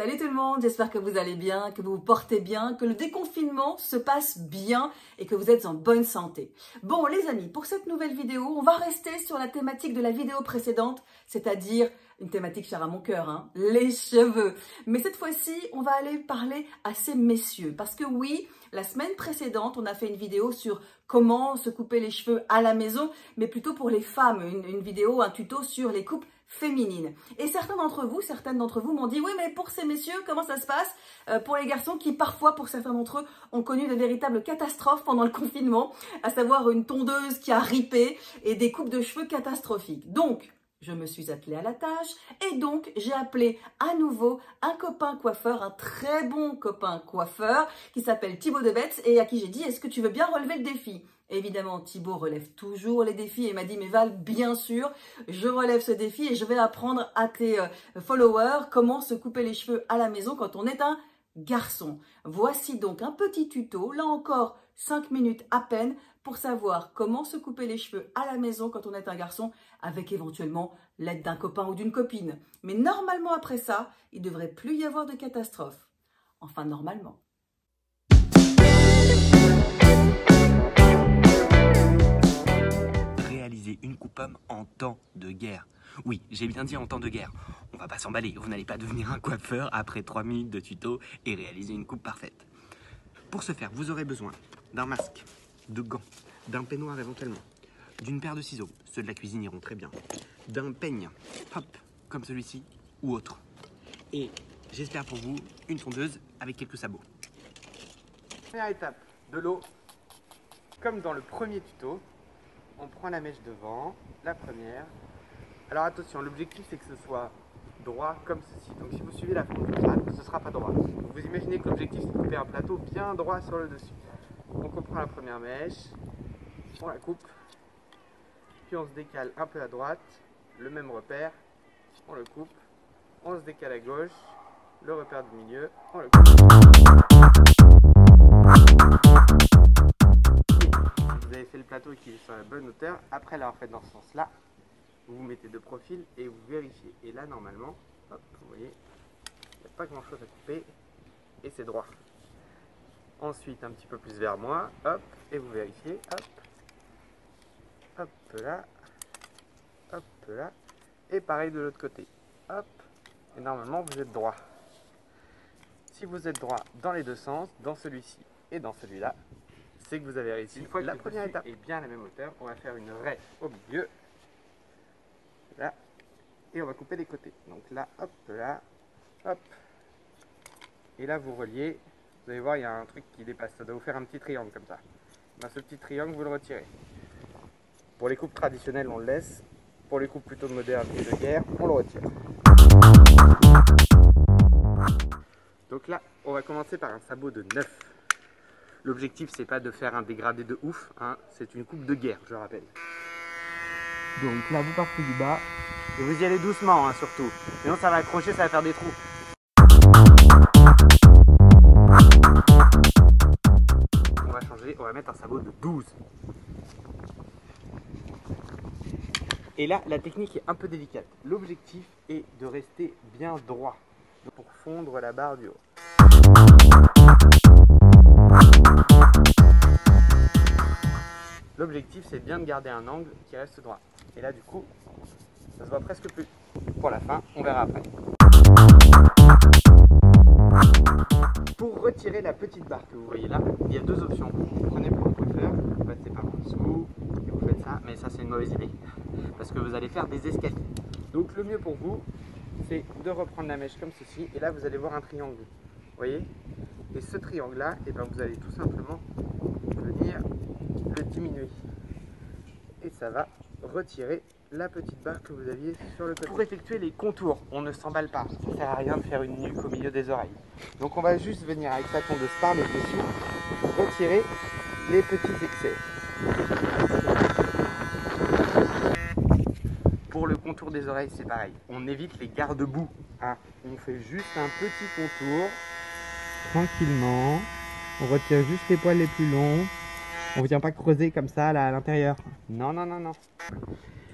Salut tout le monde, j'espère que vous allez bien, que vous vous portez bien, que le déconfinement se passe bien et que vous êtes en bonne santé. Bon les amis, pour cette nouvelle vidéo, on va rester sur la thématique de la vidéo précédente, c'est-à-dire une thématique chère à mon cœur, les cheveux. Mais cette fois-ci, on va aller parler à ces messieurs parce que oui, la semaine précédente, on a fait une vidéo sur comment se couper les cheveux à la maison, mais plutôt pour les femmes, une vidéo, un tuto sur les coupes féminines. Et certaines d'entre vous m'ont dit, oui, mais pour ces messieurs, comment ça se passe pour les garçons qui, parfois, pour certains d'entre eux, ont connu de véritables catastrophes pendant le confinement, à savoir une tondeuse qui a ripé et des coupes de cheveux catastrophiques. Donc, je me suis attelée à la tâche et donc j'ai appelé à nouveau un copain coiffeur, un très bon copain coiffeur qui s'appelle Thibaut Debetz et à qui j'ai dit, est-ce que tu veux bien relever le défi ? Évidemment, Thibaut relève toujours les défis et m'a dit, mais Val, bien sûr, je relève ce défi et je vais apprendre à tes followers comment se couper les cheveux à la maison quand on est un garçon. Voici donc un petit tuto, là encore 5 minutes à peine, pour savoir comment se couper les cheveux à la maison quand on est un garçon, avec éventuellement l'aide d'un copain ou d'une copine. Mais normalement après ça, il ne devrait plus y avoir de catastrophe. Enfin, normalement. Réaliser une coupe homme en temps de guerre. Oui, j'ai bien dit en temps de guerre. On va pas s'emballer, vous n'allez pas devenir un coiffeur après 3 minutes de tuto et réaliser une coupe parfaite. Pour ce faire, vous aurez besoin d'un masque, de gants, d'un peignoir éventuellement, d'une paire de ciseaux, ceux de la cuisine iront très bien, d'un peigne, hop, comme celui-ci ou autre. Et j'espère pour vous une tondeuse avec quelques sabots. Première étape, de l'eau. Comme dans le premier tuto, on prend la mèche devant, la première. Alors attention, l'objectif c'est que ce soit droit comme ceci. Donc si vous suivez la forme du crâne, ce ne sera pas droit. Donc, vous imaginez que l'objectif c'est de couper un plateau bien droit sur le dessus. Donc on prend la première mèche, on la coupe, puis on se décale un peu à droite, le même repère, on le coupe, on se décale à gauche, le repère du milieu, on le coupe. Vous avez fait le plateau qui est sur la bonne hauteur, après l'avoir fait dans ce sens-là, vous vous mettez de profil et vous vérifiez. Et là, normalement, hop, vous voyez, il n'y a pas grand-chose à couper et c'est droit. Ensuite, un petit peu plus vers moi, hop, et vous vérifiez, hop là, et pareil de l'autre côté, hop, et normalement vous êtes droit. Si vous êtes droit dans les deux sens, dans celui-ci et dans celui-là, c'est que vous avez réussi. Une fois que la première étape est bien à la même hauteur, on va faire une raie au milieu, là, et on va couper les côtés. Donc là, hop, et là vous reliez, vous allez voir, il y a un truc qui dépasse, ça doit vous faire un petit triangle comme ça. Dans ce petit triangle, vous le retirez. Pour les coupes traditionnelles, on le laisse. Pour les coupes plutôt modernes et de guerre, on le retire. Donc là, on va commencer par un sabot de 9. L'objectif, c'est pas de faire un dégradé de ouf, c'est une coupe de guerre, je rappelle. Donc là, vous partez du bas. Et vous y allez doucement, surtout. Sinon, ça va accrocher, ça va faire des trous. On va changer, on va mettre un sabot de 12. Et là, la technique est un peu délicate. L'objectif est de rester bien droit pour fondre la barre du haut. L'objectif, c'est bien de garder un angle qui reste droit. Et là, du coup, ça se voit presque plus. Pour la fin, on verra après. Pour retirer la petite barre que vous voyez là, il y a deux options. Vous prenez pour le coiffeur, vous passez par en dessous, et vous faites ça, mais ça c'est une mauvaise idée. Parce que vous allez faire des escaliers. Donc le mieux pour vous, c'est de reprendre la mèche comme ceci, et là vous allez voir un triangle. Vous voyez? Et ce triangle-là, vous allez tout simplement venir le diminuer. Et ça va retirer la petite barre que vous aviez sur le côté. Pour effectuer les contours, on ne s'emballe pas. Ça ne sert à rien de faire une nuque au milieu des oreilles. Donc on va juste venir avec sa tondeuse par le dessus, retirer les petits excès. Pour le contour des oreilles, c'est pareil. On évite les garde-boue. On fait juste un petit contour. Tranquillement. On retire juste les poils les plus longs. On ne vient pas creuser comme ça là à l'intérieur. Non.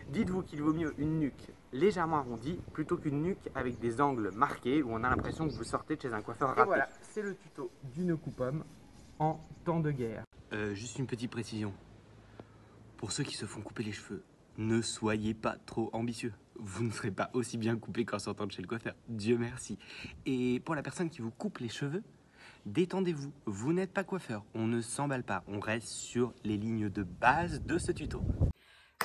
Dites-vous qu'il vaut mieux une nuque légèrement arrondie plutôt qu'une nuque avec des angles marqués où on a l'impression que vous sortez de chez un coiffeur râpé. Et voilà, c'est le tuto d'une coupe-homme en temps de guerre. Juste une petite précision. Pour ceux qui se font couper les cheveux, ne soyez pas trop ambitieux. Vous ne serez pas aussi bien coupé qu'en sortant de chez le coiffeur. Dieu merci. Et pour la personne qui vous coupe les cheveux, détendez-vous. Vous n'êtes pas coiffeur. On ne s'emballe pas. On reste sur les lignes de base de ce tuto.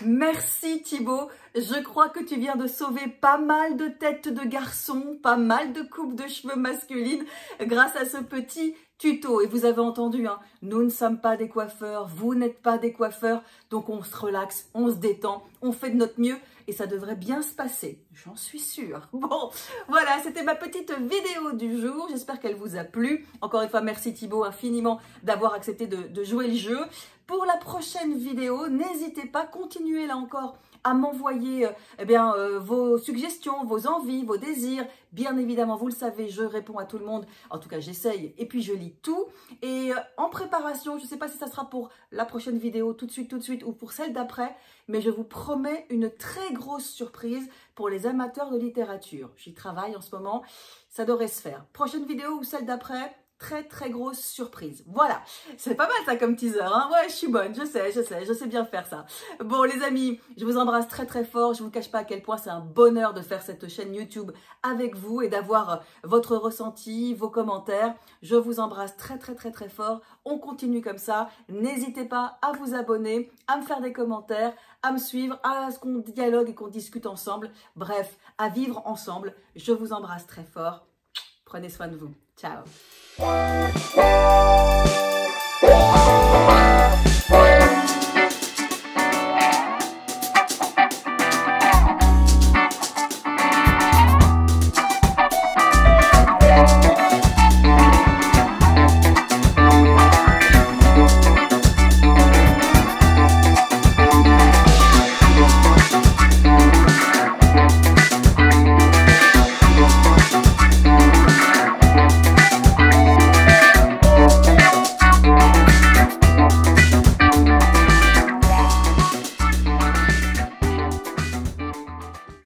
Merci Thibaut, je crois que tu viens de sauver pas mal de têtes de garçons, pas mal de coupes de cheveux masculines grâce à ce petit tuto. Et vous avez entendu, hein, nous ne sommes pas des coiffeurs, vous n'êtes pas des coiffeurs, donc on se relaxe, on se détend, on fait de notre mieux et ça devrait bien se passer, j'en suis sûre. Bon, voilà, c'était ma petite vidéo du jour, j'espère qu'elle vous a plu. Encore une fois, merci Thibaut infiniment d'avoir accepté de jouer le jeu. Pour la prochaine vidéo, n'hésitez pas, continuez là encore à m'envoyer vos suggestions, vos envies, vos désirs. Bien évidemment, vous le savez, je réponds à tout le monde. En tout cas, j'essaye et puis je lis tout. Et en préparation, je ne sais pas si ça sera pour la prochaine vidéo tout de suite ou pour celle d'après, mais je vous promets une très grosse surprise pour les amateurs de littérature. J'y travaille en ce moment, ça devrait se faire. Prochaine vidéo ou celle d'après, très grosse surprise. Voilà, c'est pas mal ça comme teaser, hein. Ouais, je suis bonne, je sais bien faire ça. Bon les amis, je vous embrasse très fort, je vous cache pas à quel point c'est un bonheur de faire cette chaîne YouTube avec vous et d'avoir votre ressenti, vos commentaires. Je vous embrasse très fort, on continue comme ça. N'hésitez pas à vous abonner, à me faire des commentaires, à me suivre, à ce qu'on dialogue et qu'on discute ensemble. Bref, à vivre ensemble. Je vous embrasse très fort. Prenez soin de vous. Ciao.